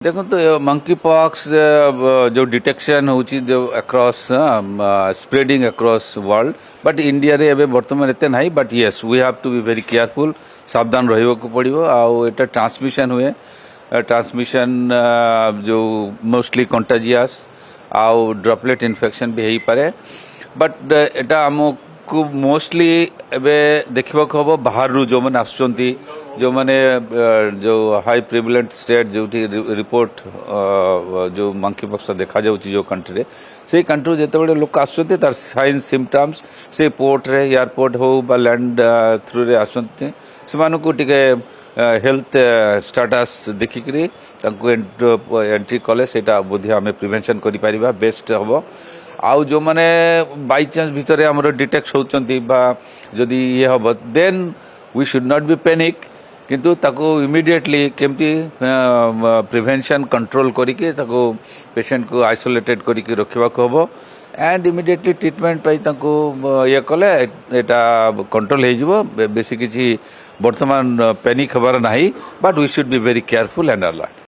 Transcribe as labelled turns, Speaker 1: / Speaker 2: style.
Speaker 1: देखो तो monkey pox जो डिटेक्शन होची जो across spreading across world but India रे एबे वर्तमान एते नाही but yes we have to be very careful सावधान रहिबो को पड़िबो आउ एटा ट्रांसमिशन हुए ट्रांसमिशन जो मोस्टली कंटाजियस आउ ड्रॉपलेट इन्फेक्शन भी हेई पारे बट एटा हमको मोस्टली एबे देखबो को हबो बाहर रु जो माने आसुचंती जो माने जो हाई प्रिवलेंट स्टेट जो रिपोर्ट जो मंकी पॉक्स देखा जाउची जो कंट्री से कंट्री जेते बड़े लोक आसुचंती तार साइन सिम्पटम्स से पोर्ट रे एयरपोर्ट हो बा लैंड थ्रू रे आसुचंती से मानु को टिके हेल्थ स्टेटस देखिकरी तांको एंट्री कले सेटा बुद्धि हमें प्रिवेंशन करि परिबा बेस्ट हबो आउ जो माने बाय चांस भितरे हमरो डिटेक्ट होचंती बा जदी ये हबो then we should not be panic किंतु ताको इमीडिएटली केमती प्रिवेंशन कंट्रोल करिके ताको पेशेंट को आइसोलेटेड करिके रखिबा को हबो एंड इमीडिएटली ट्रीटमेंट पई ताको ये कले एटा कंट्रोल हे जिवो बेसी किछि वर्तमान पैनिक खबर नाही but we should be very careful and alert.